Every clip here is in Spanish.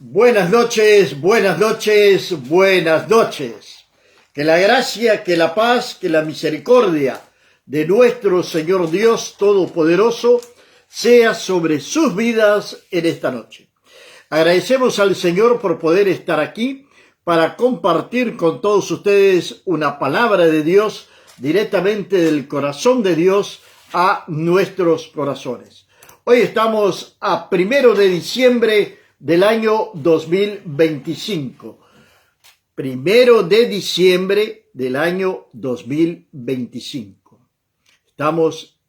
Buenas noches, buenas noches, buenas noches. Que la gracia, que la paz, que la misericordia de nuestro Señor Dios Todopoderoso sea sobre sus vidas en esta noche. Agradecemos al Señor por poder estar aquí para compartir con todos ustedes una palabra de Dios directamente del corazón de Dios a nuestros corazones. Hoy estamos a 1 de diciembre del año 2025. 1 de diciembre del año 2025.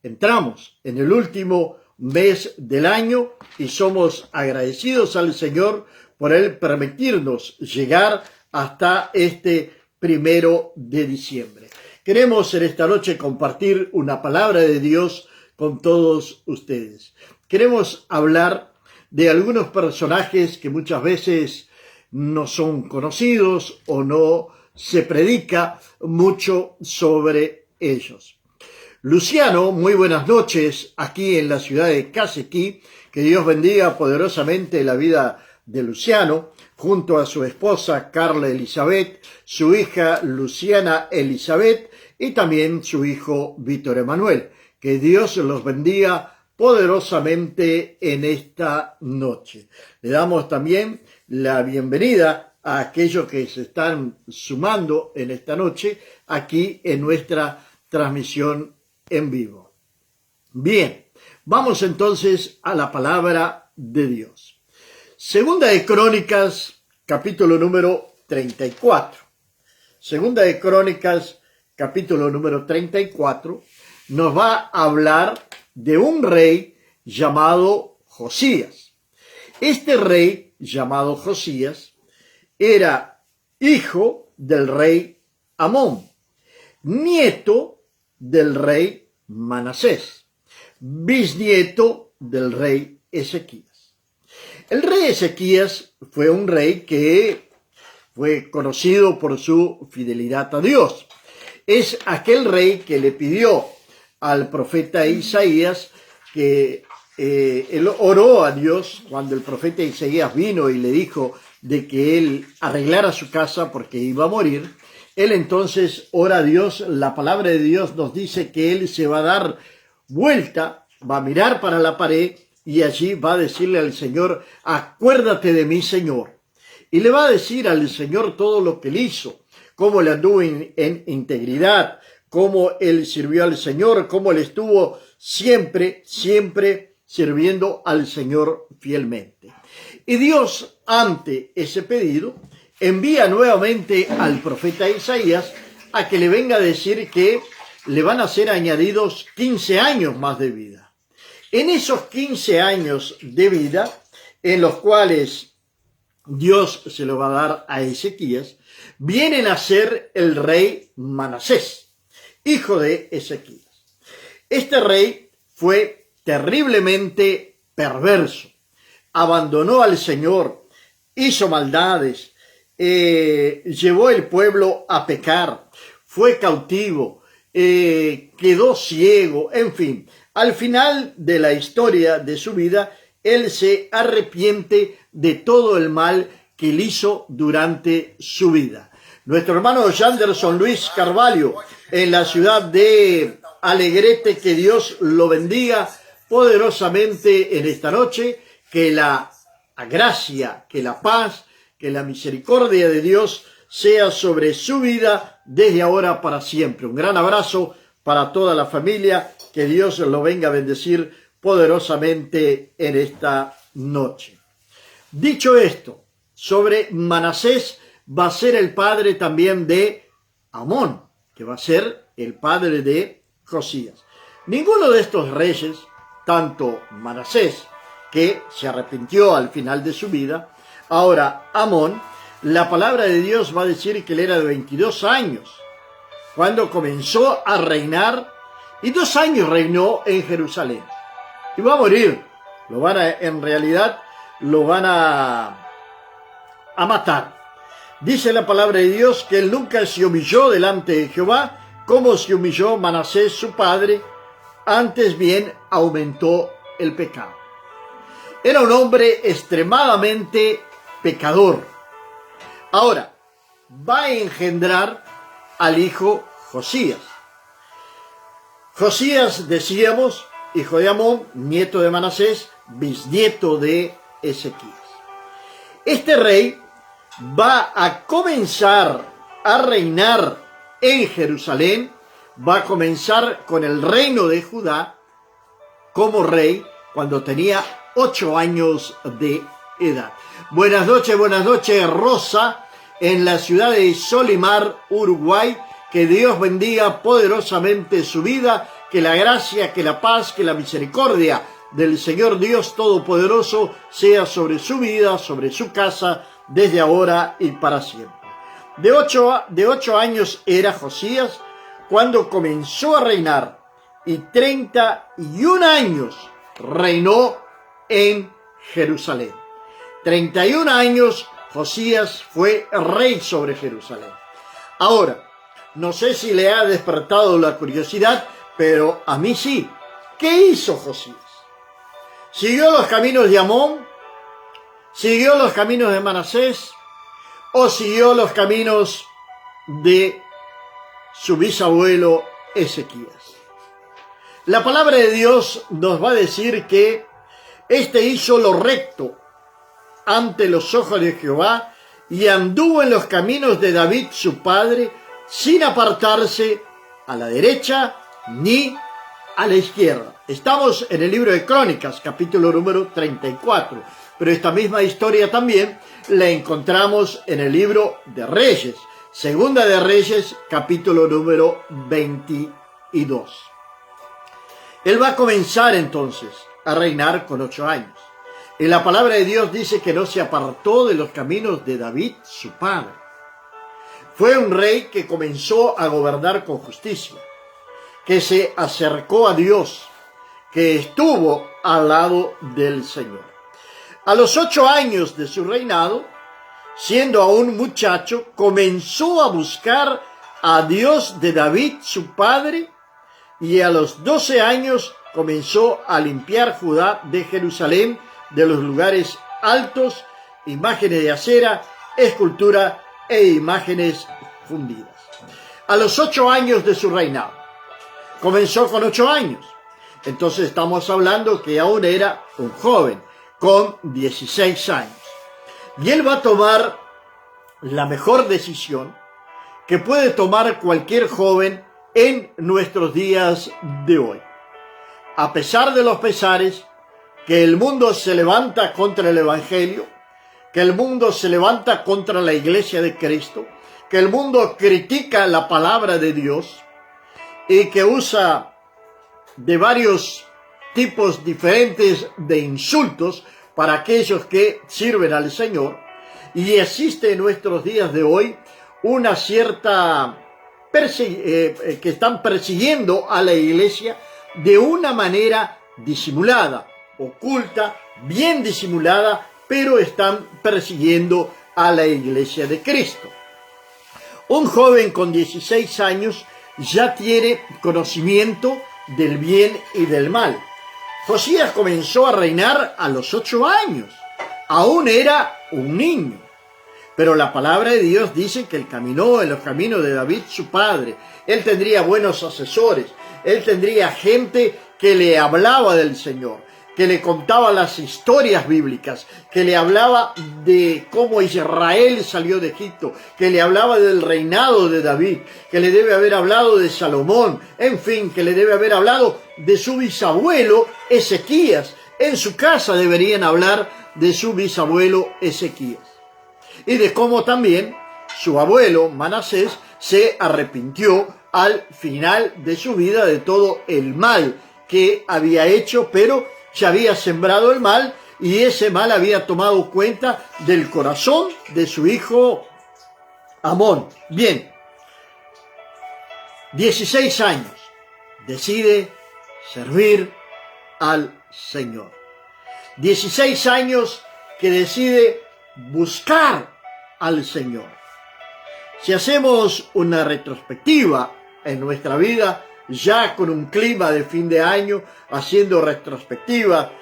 Entramos en el último mes del año y somos agradecidos al Señor por Él permitirnos llegar hasta este 1 de diciembre. Queremos en esta noche compartir una palabra de Dios con todos ustedes. Queremos hablar de algunos personajes que muchas veces no son conocidos o no se predica mucho sobre ellos. Luciano, muy buenas noches aquí en la ciudad de Casequí. Que Dios bendiga poderosamente la vida de Luciano, junto a su esposa Carla Elizabeth, su hija Luciana Elizabeth y también su hijo Víctor Emanuel. Que Dios los bendiga poderosamente en esta noche. Le damos también la bienvenida a aquellos que se están sumando en esta noche aquí en nuestra transmisión en vivo. Bien, vamos entonces a la palabra de Dios. Segunda de Crónicas, capítulo número 34. Segunda de Crónicas, capítulo número 34, nos va a hablar de un rey llamado Josías. Este rey llamado Josías era hijo del rey Amón, nieto del rey Manasés, bisnieto del rey Ezequías. El rey Ezequías fue un rey que fue conocido por su fidelidad a Dios. Es aquel rey que le pidió al profeta Isaías que él oró a Dios cuando el profeta Isaías vino y le dijo de que él arreglara su casa porque iba a morir. Él entonces ora a Dios. La palabra de Dios nos dice que él se va a dar vuelta, va a mirar para la pared y allí va a decirle al Señor: acuérdate de mí, Señor. Y le va a decir al Señor todo lo que él hizo, cómo le anduvo en integridad, cómo él sirvió al Señor, cómo él estuvo siempre sirviendo al Señor fielmente. Y Dios, ante ese pedido, envía nuevamente al profeta Isaías a que le venga a decir que le van a ser añadidos 15 años más de vida. En esos 15 años de vida, en los cuales Dios se lo va a dar a Ezequías, viene a ser el rey Manasés, hijo de Ezequías. Este rey fue terriblemente perverso, abandonó al Señor, hizo maldades, llevó el pueblo a pecar, fue cautivo, quedó ciego, en fin. Al final de la historia de su vida, él se arrepiente de todo el mal que él hizo durante su vida. Nuestro hermano Yanderson Luis Carvalho, en la ciudad de Alegrete, que Dios lo bendiga poderosamente en esta noche, que la gracia, que la paz, que la misericordia de Dios sea sobre su vida desde ahora para siempre. Un gran abrazo para toda la familia, que Dios lo venga a bendecir poderosamente en esta noche. Dicho esto, sobre Manasés, va a ser el padre también de Amón, que va a ser el padre de Josías. Ninguno de estos reyes, tanto Manasés, que se arrepintió al final de su vida, ahora Amón, la palabra de Dios va a decir que él era de 22 años cuando comenzó a reinar, y 2 años reinó en Jerusalén. Y va a morir. En realidad lo van a matar. Dice la palabra de Dios que él nunca se humilló delante de Jehová como se humilló Manasés su padre, antes bien aumentó el pecado. Era un hombre extremadamente pecador. Ahora, va a engendrar al hijo Josías. Josías, decíamos, hijo de Amón, nieto de Manasés, bisnieto de Ezequías. Este rey va a comenzar a reinar en Jerusalén, va a comenzar con el reino de Judá como rey cuando tenía 8 años de edad. Buenas noches, Rosa, en la ciudad de Solimar, Uruguay. Que Dios bendiga poderosamente su vida, que la gracia, que la paz, que la misericordia del Señor Dios Todopoderoso sea sobre su vida, sobre su casa, desde ahora y para siempre. De 8 años era Josías cuando comenzó a reinar, y 31 años reinó en Jerusalén. 31 años Josías fue rey sobre Jerusalén. Ahora, no sé si le ha despertado la curiosidad, pero a mí sí. ¿Qué hizo Josías? ¿Siguió los caminos de Amón? ¿Siguió los caminos de Manasés? ¿O siguió los caminos de su bisabuelo Ezequías? La palabra de Dios nos va a decir que éste hizo lo recto ante los ojos de Jehová y anduvo en los caminos de David su padre, sin apartarse a la derecha ni a la izquierda. Estamos en el libro de Crónicas, capítulo número 34, pero esta misma historia también la encontramos en el libro de Reyes, Segunda de Reyes, capítulo número 22. Él va a comenzar entonces a reinar con 8 años. Y la palabra de Dios dice que no se apartó de los caminos de David, su padre. Fue un rey que comenzó a gobernar con justicia, que se acercó a Dios, que estuvo al lado del Señor. A los 8 años de su reinado, siendo aún muchacho, comenzó a buscar a Dios de David, su padre, y a los 12 años comenzó a limpiar Judá de Jerusalén, de los lugares altos, imágenes de acera, escultura e imágenes fundidas. A los 8 años de su reinado, comenzó con 8 años, entonces estamos hablando que aún era un joven, con 16 años. Y él va a tomar la mejor decisión que puede tomar cualquier joven en nuestros días de hoy. A pesar de los pesares, que el mundo se levanta contra el Evangelio, que el mundo se levanta contra la iglesia de Cristo, que el mundo critica la palabra de Dios y que usa de varios tipos diferentes de insultos para aquellos que sirven al Señor, y existe en nuestros días de hoy una cierta que están persiguiendo a la iglesia de una manera disimulada, oculta, bien disimulada, pero están persiguiendo a la iglesia de Cristo. Un joven con 16 años ya tiene conocimiento del bien y del mal. Josías comenzó a reinar a los 8 años. Aún era un niño. Pero la palabra de Dios dice que él caminó en los caminos de David, su padre. Él tendría buenos asesores. Él tendría gente que le hablaba del Señor, que le contaba las historias bíblicas, que le hablaba de cómo Israel salió de Egipto, que le hablaba del reinado de David, que le debe haber hablado de Salomón, en fin, que le debe haber hablado de su bisabuelo Ezequías. En su casa deberían hablar de su bisabuelo Ezequías. Y de cómo también su abuelo Manasés se arrepintió al final de su vida de todo el mal que había hecho, pero se había sembrado el mal y ese mal había tomado cuenta del corazón de su hijo Amón. Bien, 16 años, decide servir al Señor. 16 años que decide buscar al Señor. Si hacemos una retrospectiva en nuestra vida, ya con un clima de fin de año, haciendo retrospectiva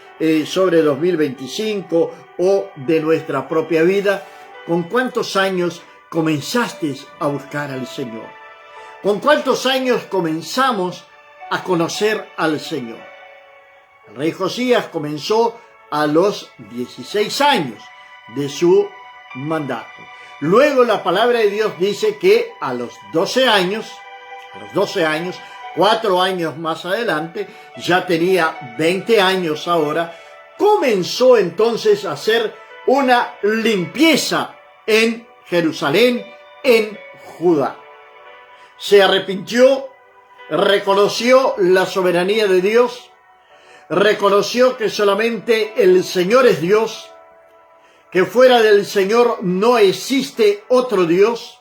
sobre 2025 o de nuestra propia vida, ¿con cuántos años comenzaste a buscar al Señor? ¿Con cuántos años comenzamos a conocer al Señor? El rey Josías comenzó a los 16 años de su mandato. Luego la palabra de Dios dice que a los 12 años, 4 años más adelante, ya tenía 20 años ahora, comenzó entonces a hacer una limpieza en Jerusalén, en Judá. Se arrepintió, reconoció la soberanía de Dios, reconoció que solamente el Señor es Dios, que fuera del Señor no existe otro Dios,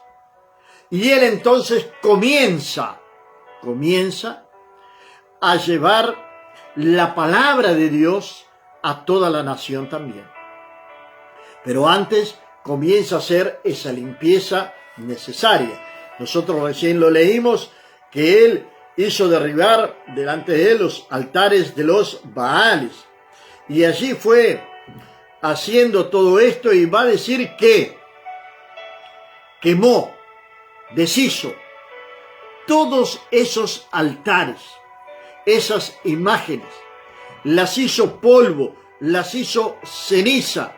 y él entonces comienza a llevar la palabra de Dios a toda la nación también. Pero antes comienza a hacer esa limpieza necesaria. Nosotros recién lo leímos, que él hizo derribar delante de él los altares de los Baales. Y allí fue haciendo todo esto, y va a decir que quemó, deshizo todos esos altares, esas imágenes, las hizo polvo, las hizo ceniza,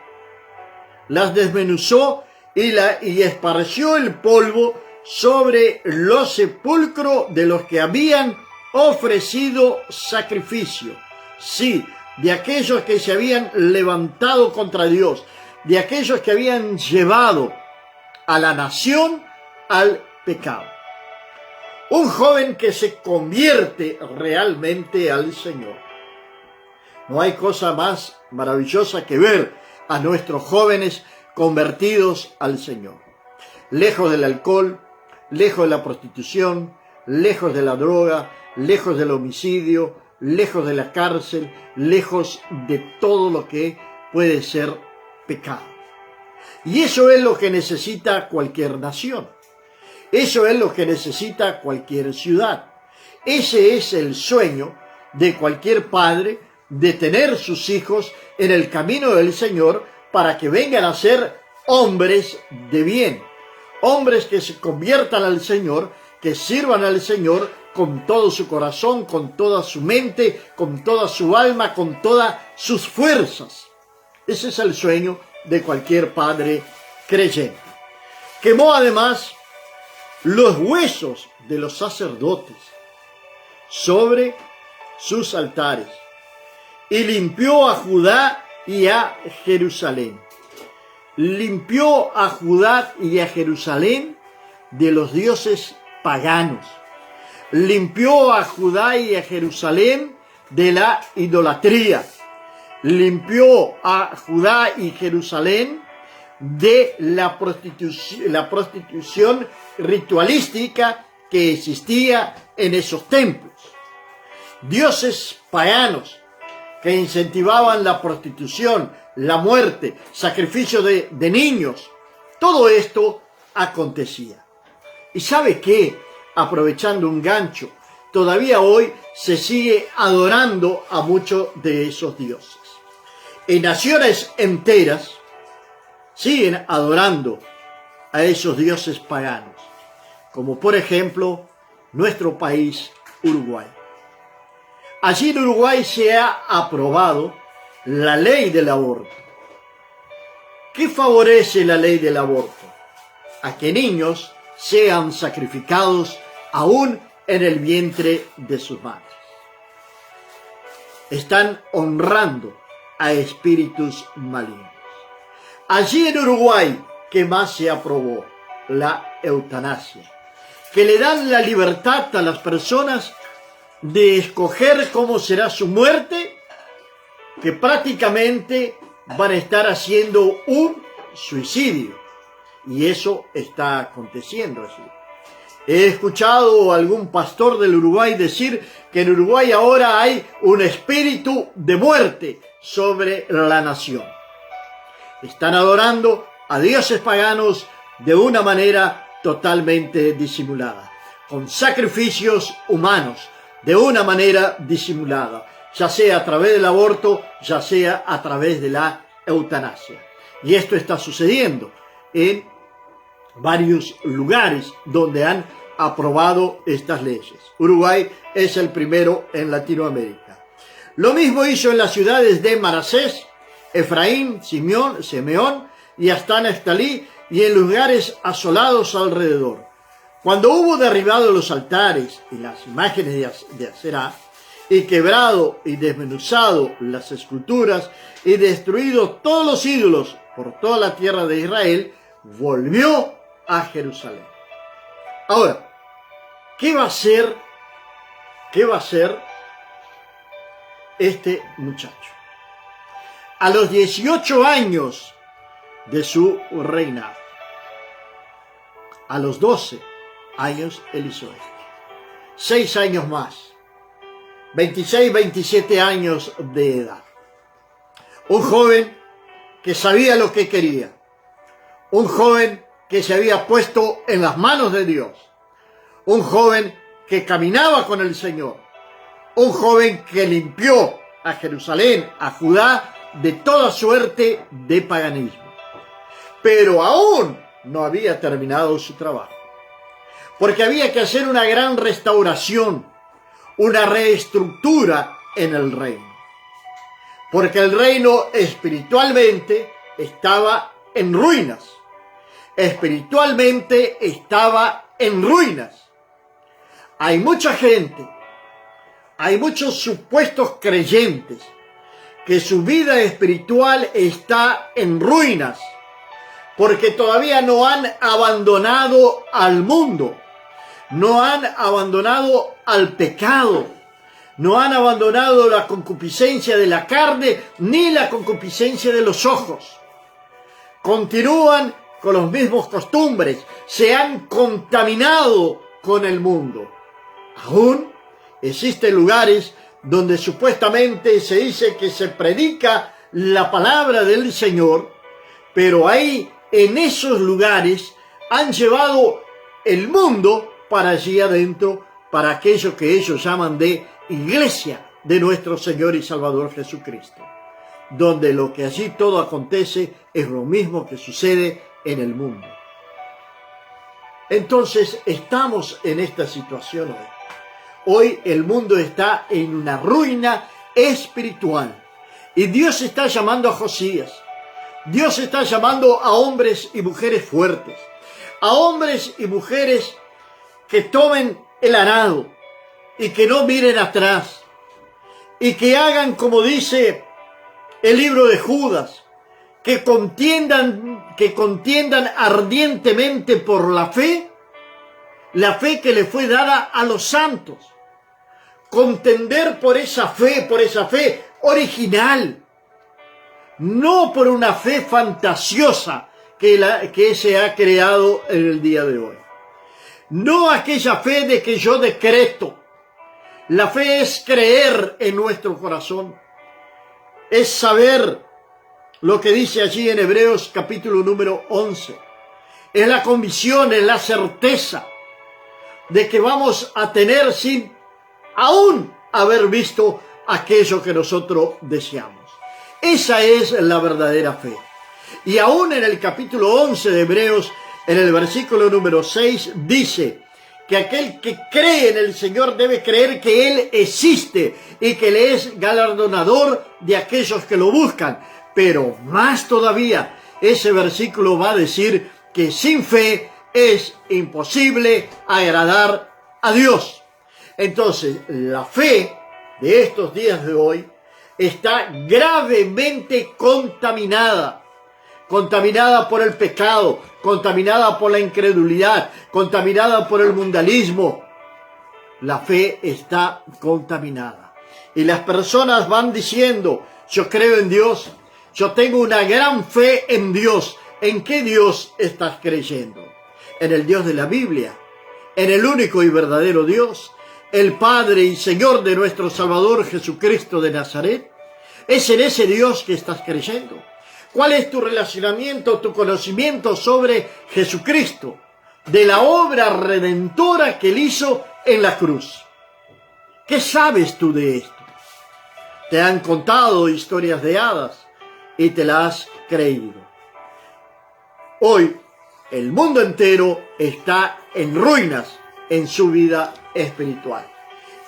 las desmenuzó y esparció el polvo sobre los sepulcros de los que habían ofrecido sacrificio. Sí, de aquellos que se habían levantado contra Dios, de aquellos que habían llevado a la nación al pecado. Un joven que se convierte realmente al Señor. No hay cosa más maravillosa que ver a nuestros jóvenes convertidos al Señor. Lejos del alcohol, lejos de la prostitución, lejos de la droga, lejos del homicidio, lejos de la cárcel, lejos de todo lo que puede ser pecado. Y eso es lo que necesita cualquier nación. Eso es lo que necesita cualquier ciudad. Ese es el sueño de cualquier padre, de tener sus hijos en el camino del Señor para que vengan a ser hombres de bien. Hombres que se conviertan al Señor, que sirvan al Señor con todo su corazón, con toda su mente, con toda su alma, con todas sus fuerzas. Ese es el sueño de cualquier padre creyente. Quemó además los huesos de los sacerdotes sobre sus altares y limpió a Judá y a Jerusalén. Limpió a Judá y a Jerusalén de los dioses paganos. Limpió a Judá y a Jerusalén de la idolatría. Limpió a Judá y Jerusalén de la prostitución ritualística que existía en esos templos. Dioses paganos que incentivaban la prostitución, la muerte, sacrificio de niños. Todo esto acontecía. ¿Y sabe qué? Aprovechando un gancho, todavía hoy se sigue adorando a muchos de esos dioses. En naciones enteras siguen adorando a esos dioses paganos, como por ejemplo nuestro país, Uruguay. Allí en Uruguay se ha aprobado la ley del aborto. ¿Qué favorece la ley del aborto? A que niños sean sacrificados aún en el vientre de sus madres. Están honrando a espíritus malignos. Allí en Uruguay, ¿qué más se aprobó? La eutanasia, que le dan la libertad a las personas de escoger cómo será su muerte, que prácticamente van a estar haciendo un suicidio. Y eso está aconteciendo así. He escuchado a algún pastor del Uruguay decir que en Uruguay ahora hay un espíritu de muerte sobre la nación. Están adorando a dioses paganos de una manera totalmente disimulada, con sacrificios humanos, de una manera disimulada, ya sea a través del aborto, ya sea a través de la eutanasia. Y esto está sucediendo en varios lugares donde han aprobado estas leyes. Uruguay es el primero en Latinoamérica. Lo mismo hizo en las ciudades de Manasés, Efraín, Simeón y hasta Neftalí, y en lugares asolados alrededor. Cuando hubo derribado los altares y las imágenes de Aserá, y quebrado y desmenuzado las esculturas, y destruido todos los ídolos por toda la tierra de Israel, volvió a Jerusalén. Ahora, ¿qué va a hacer este muchacho? A los 18 años de su reinado, a los 12 años él hizo esto. 6 años más, 26, 27 años de edad. Un joven que sabía lo que quería, un joven que se había puesto en las manos de Dios, un joven que caminaba con el Señor, un joven que limpió a Jerusalén, a Judá, de toda suerte de paganismo. Pero aún no había terminado su trabajo, porque había que hacer una gran restauración, una reestructura en el reino, porque el reino espiritualmente estaba en ruinas, espiritualmente estaba en ruinas. Hay mucha gente, hay muchos supuestos creyentes que su vida espiritual está en ruinas, porque todavía no han abandonado al mundo, no han abandonado al pecado, no han abandonado la concupiscencia de la carne ni la concupiscencia de los ojos. Continúan con los mismos costumbres, se han contaminado con el mundo. Aún existen lugares donde supuestamente se dice que se predica la palabra del Señor, pero ahí, en esos lugares, han llevado el mundo para allí adentro, para aquello que ellos llaman de iglesia de nuestro Señor y Salvador Jesucristo, donde lo que allí todo acontece es lo mismo que sucede en el mundo. Entonces, estamos en esta situación hoy. Hoy el mundo está en una ruina espiritual. Y Dios está llamando a Josías. Dios está llamando a hombres y mujeres fuertes. A hombres y mujeres que tomen el arado y que no miren atrás. Y que hagan como dice el libro de Judas. Que contiendan ardientemente por la fe que le fue dada a los santos. Contender por esa fe original, no por una fe fantasiosa que se ha creado en el día de hoy. No aquella fe de que yo decreto. La fe es creer en nuestro corazón, es saber lo que dice allí en Hebreos capítulo número 11. Es la convicción, es la certeza de que vamos a tener sin aún haber visto aquello que nosotros deseamos. Esa es la verdadera fe. Y aún en el capítulo 11 de Hebreos, en el versículo número 6, dice que aquel que cree en el Señor debe creer que Él existe y que Él es galardonador de aquellos que lo buscan. Pero más todavía, ese versículo va a decir que sin fe es imposible agradar a Dios. Entonces, la fe de estos días de hoy está gravemente contaminada por el pecado, contaminada por la incredulidad, contaminada por el mundanismo. La fe está contaminada. Y las personas van diciendo, yo creo en Dios, yo tengo una gran fe en Dios. ¿En qué Dios estás creyendo? En el Dios de la Biblia, en el único y verdadero Dios, el Padre y Señor de nuestro Salvador Jesucristo de Nazaret. ¿Es en ese Dios que estás creyendo? ¿Cuál es tu relacionamiento, tu conocimiento sobre Jesucristo, de la obra redentora que Él hizo en la cruz? ¿Qué sabes tú de esto? Te han contado historias de hadas y te las has creído. Hoy el mundo entero está en ruinas en su vida espiritual.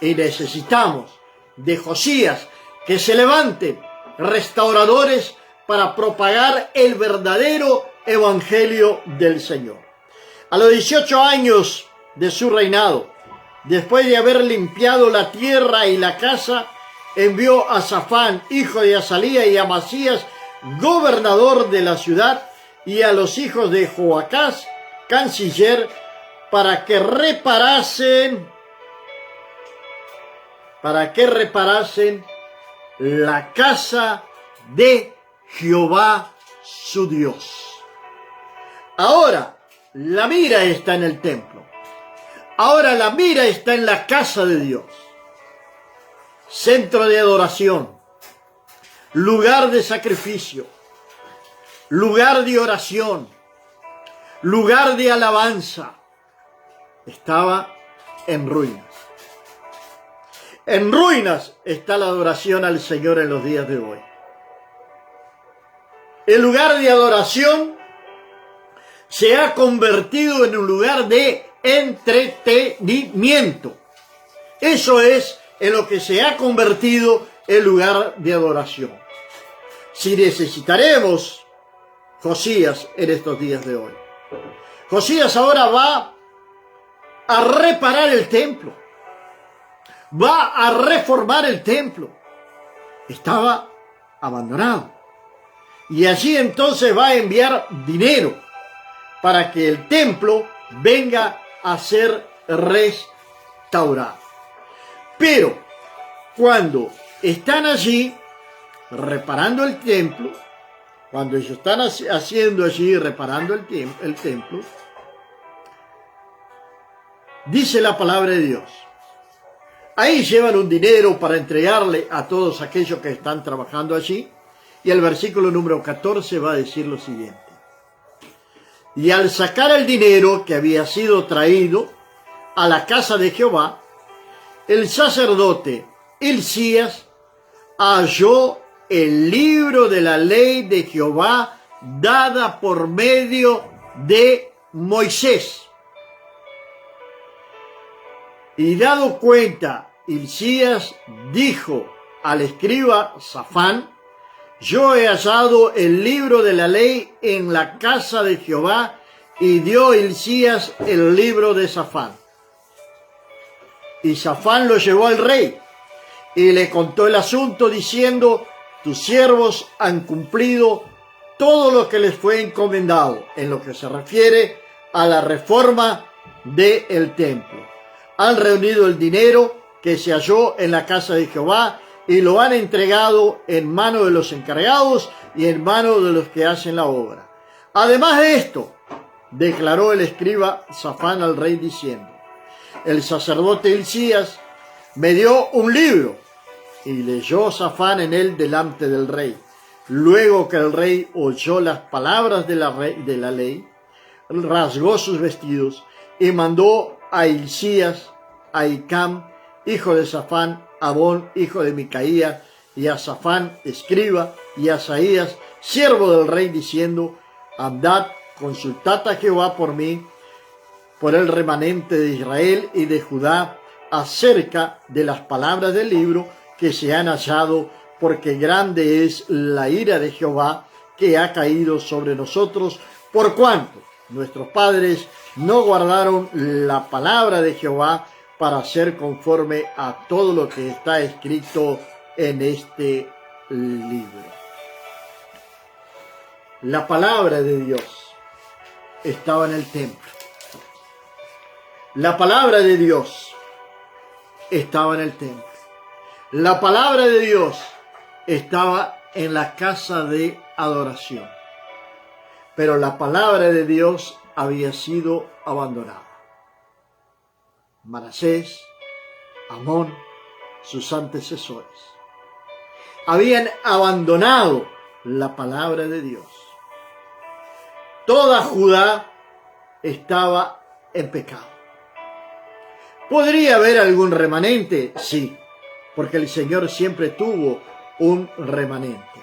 Y necesitamos de Josías que se levanten restauradores para propagar el verdadero evangelio del Señor. A los 18 años de su reinado, después de haber limpiado la tierra y la casa, envió a Safán, hijo de Azalía, y a Amasías, gobernador de la ciudad, y a los hijos de Joacás, canciller, para que reparasen la casa de Jehová su Dios. Ahora la mira está en el templo. Ahora la mira está en la casa de Dios. Centro de adoración, lugar de sacrificio, lugar de oración, lugar de alabanza. Estaba en ruinas. En ruinas está la adoración al Señor en los días de hoy. El lugar de adoración se ha convertido en un lugar de entretenimiento. Eso es en lo que se ha convertido el lugar de adoración. Si necesitaremos Josías en estos días de hoy. Josías ahora va a reparar el templo. Va a reformar el templo. Estaba abandonado. Y allí entonces va a enviar dinero para que el templo venga a ser restaurado. Pero cuando están allí reparando el templo, cuando ellos están haciendo allí, reparando el templo, dice la palabra de Dios. Ahí llevan un dinero para entregarle a todos aquellos que están trabajando allí. Y el versículo número 14 va a decir lo siguiente. Y al sacar el dinero que había sido traído a la casa de Jehová, el sacerdote Hilcías halló el libro de la ley de Jehová dada por medio de Moisés. Y dado cuenta, Hilcías dijo al escriba Safán: yo he hallado el libro de la ley en la casa de Jehová. Y dio Hilcías el libro de Safán. Y Safán lo llevó al rey y le contó el asunto diciendo: tus siervos han cumplido todo lo que les fue encomendado en lo que se refiere a la reforma del templo. Han reunido el dinero que se halló en la casa de Jehová y lo han entregado en mano de los encargados y en mano de los que hacen la obra. Además de esto, declaró el escriba Safán al rey diciendo: el sacerdote Hilcías me dio un libro. Y leyó Safán en él delante del rey. Luego que el rey oyó las palabras de la ley, rasgó sus vestidos y mandó a Hilcías, a Hicam, hijo de Safán, a Abón, hijo de Micaías, y a Safán, escriba, y a Asaías, siervo del rey, diciendo: andad, consultad a Jehová por mí, por el remanente de Israel y de Judá, acerca de las palabras del libro que se han hallado, porque grande es la ira de Jehová que ha caído sobre nosotros, por cuanto nuestros padres no guardaron la palabra de Jehová para hacer conforme a todo lo que está escrito en este libro. La palabra de Dios estaba en el templo. La palabra de Dios estaba en el templo. La palabra de Dios estaba en la casa de adoración. Pero la palabra de Dios había sido abandonada. Manasés, Amón, sus antecesores, habían abandonado la palabra de Dios. Toda Judá estaba en pecado. ¿Podría haber algún remanente? Sí, porque el Señor siempre tuvo un remanente.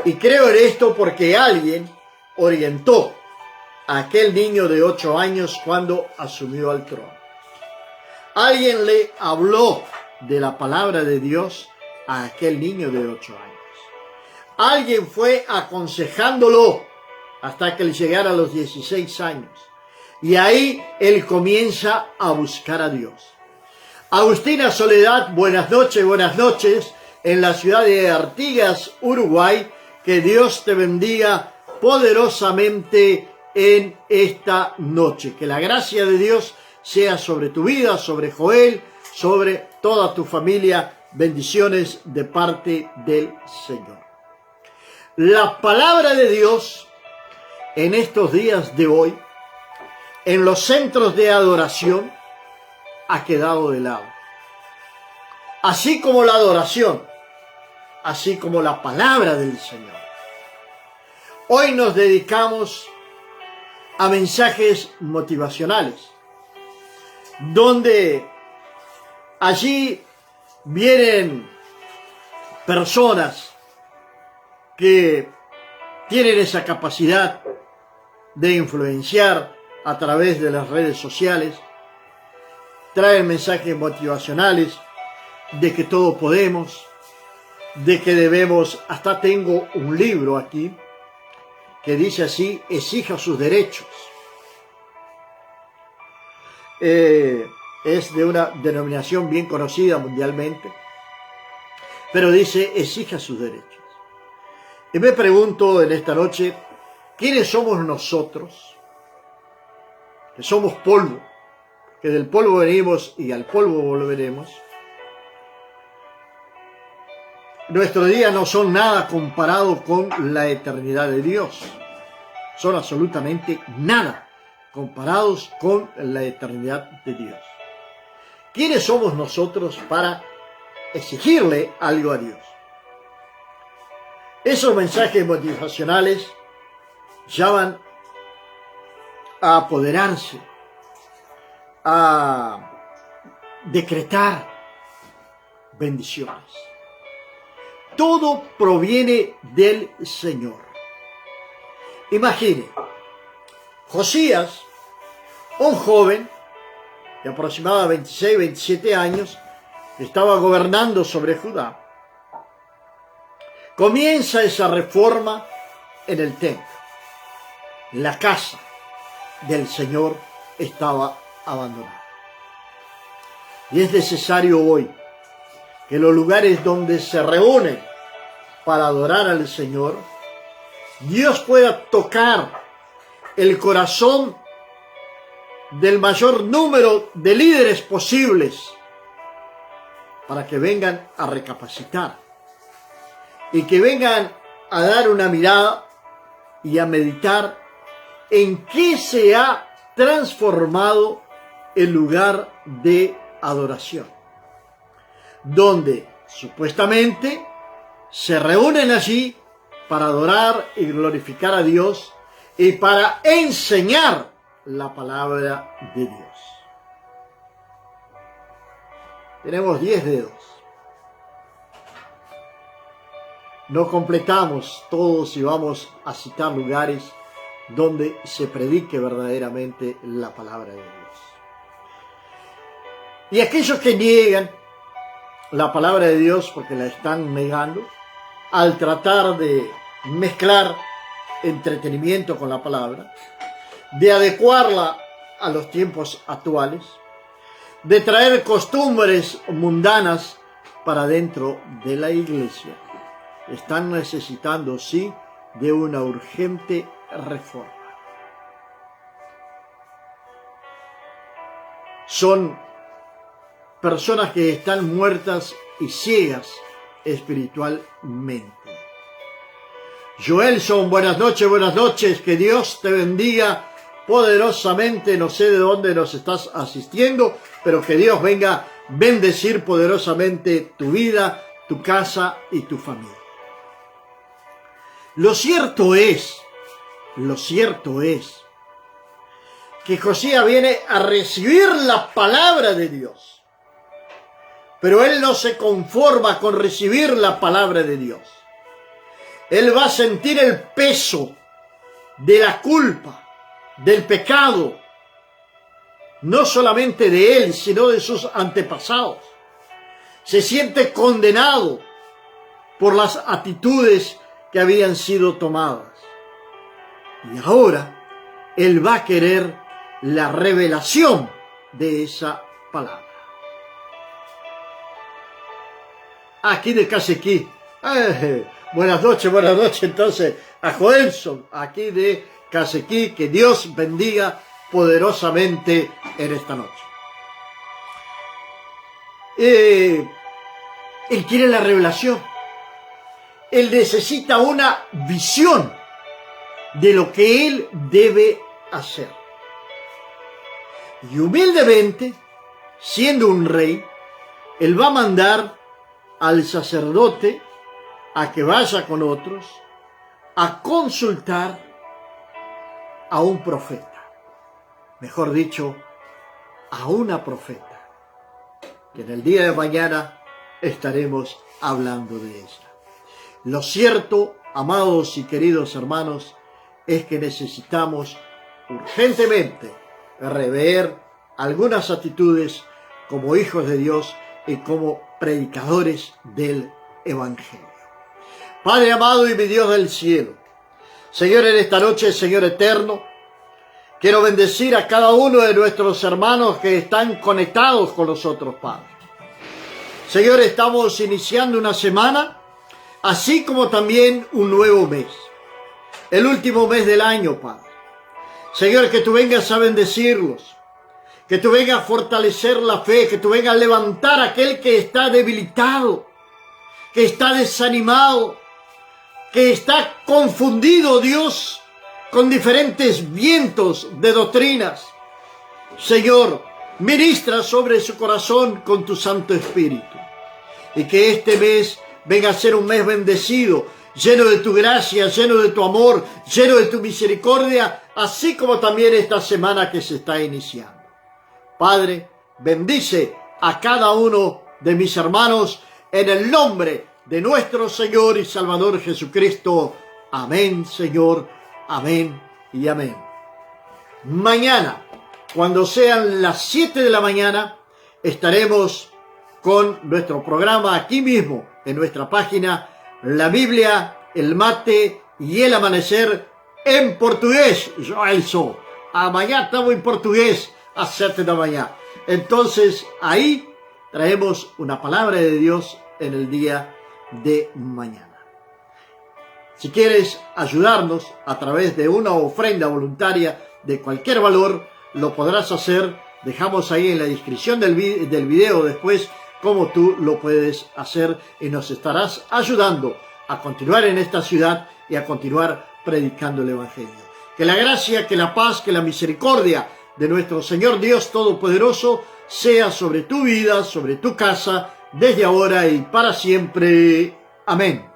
Y creo en esto porque alguien orientó a aquel niño de 8 años cuando asumió al trono. Alguien le habló de la palabra de Dios a aquel niño de 8 años. Alguien fue aconsejándolo hasta que él llegara a los 16 años. Y ahí él comienza a buscar a Dios. Agustina Soledad, buenas noches, en la ciudad de Artigas, Uruguay. Que Dios te bendiga poderosamente en esta noche. Que la gracia de Dios sea sobre tu vida, sobre Joel, sobre toda tu familia. Bendiciones de parte del Señor. La palabra de Dios en estos días de hoy, en los centros de adoración, ha quedado de lado. Así como la adoración, así como la palabra del Señor. Hoy nos dedicamos a mensajes motivacionales, donde allí vienen personas que tienen esa capacidad de influenciar a través de las redes sociales, traen mensajes motivacionales de que todo podemos, de que debemos, hasta tengo un libro aquí que dice así: exija sus derechos. Es de una denominación bien conocida mundialmente, pero dice: exija sus derechos. Y me pregunto en esta noche, ¿quiénes somos nosotros? Que somos polvo, que del polvo venimos y al polvo volveremos. Nuestros días no son nada comparado con la eternidad de Dios. Son absolutamente nada comparados con la eternidad de Dios. ¿Quiénes somos nosotros para exigirle algo a Dios? Esos mensajes motivacionales llaman a apoderarse, a decretar bendiciones. Todo proviene del Señor. Imagine, Josías, un joven de aproximadamente 26, 27 años, estaba gobernando sobre Judá. Comienza esa reforma en el templo. La casa del Señor estaba abandonada. Y es necesario hoy que los lugares donde se reúnen para adorar al Señor, Dios pueda tocar el corazón del mayor número de líderes posibles para que vengan a recapacitar y que vengan a dar una mirada y a meditar en qué se ha transformado el lugar de adoración, donde supuestamente se reúnen allí para adorar y glorificar a Dios y para enseñar la palabra de Dios. Tenemos 10 dedos. No completamos todos y vamos a citar lugares donde se predique verdaderamente la palabra de Dios. Y aquellos que niegan la palabra de Dios porque la están negando, al tratar de mezclar entretenimiento con la palabra, de adecuarla a los tiempos actuales, de traer costumbres mundanas para dentro de la iglesia, están necesitando, sí, de una urgente reforma. Son personas que están muertas y ciegas espiritualmente. Joelson, buenas noches, que Dios te bendiga poderosamente. No sé de dónde nos estás asistiendo, pero que Dios venga a bendecir poderosamente tu vida, tu casa y tu familia. Lo cierto es que Josías viene a recibir la palabra de Dios, Pero él no se conforma con recibir la palabra de Dios. Él va a sentir el peso de la culpa, del pecado, no solamente de él, sino de sus antepasados. Se siente condenado por las actitudes que habían sido tomadas. Y ahora él va a querer la revelación de esa palabra. Aquí de Casequí. Buenas noches entonces a Joelson, aquí de Casequí. Que Dios bendiga poderosamente en esta noche. Él quiere la revelación. Él necesita una visión de lo que él debe hacer. Y humildemente, siendo un rey, él va a mandar al sacerdote a que vaya con otros a consultar a un profeta. Mejor dicho, a una profeta. Que en el día de mañana estaremos hablando de ella. Lo cierto, amados y queridos hermanos, es que necesitamos urgentemente rever algunas actitudes como hijos de Dios y como predicadores del Evangelio. Padre amado y mi Dios del cielo, Señor, en esta noche, Señor eterno, quiero bendecir a cada uno de nuestros hermanos que están conectados con nosotros, Padre. Señor, estamos iniciando una semana, así como también un nuevo mes. El último mes del año, Padre. Señor, que tú vengas a bendecirlos, que tú vengas a fortalecer la fe, que tú vengas a levantar a aquel que está debilitado, que está desanimado, que está confundido, Dios, con diferentes vientos de doctrinas. Señor, ministra sobre su corazón con tu Santo Espíritu. Y que este mes venga a ser un mes bendecido, lleno de tu gracia, lleno de tu amor, lleno de tu misericordia, así como también esta semana que se está iniciando. Padre, bendice a cada uno de mis hermanos en el nombre de nuestro Señor y Salvador Jesucristo. Amén, Señor. Amén y amén. Mañana, cuando sean las 7 de la mañana, estaremos con nuestro programa aquí mismo, en nuestra página, la Biblia, el mate y el amanecer en portugués. Joelson, amanhã estamos en portugués a 7 de la mañana. Entonces, ahí traemos una palabra de Dios en el día de mañana. Si quieres ayudarnos a través de una ofrenda voluntaria de cualquier valor, lo podrás hacer. Dejamos ahí en la descripción del video después cómo tú lo puedes hacer y nos estarás ayudando a continuar en esta ciudad y a continuar predicando el Evangelio. Que la gracia, que la paz, que la misericordia de nuestro Señor Dios Todopoderoso sea sobre tu vida, sobre tu casa, desde ahora y para siempre. Amén.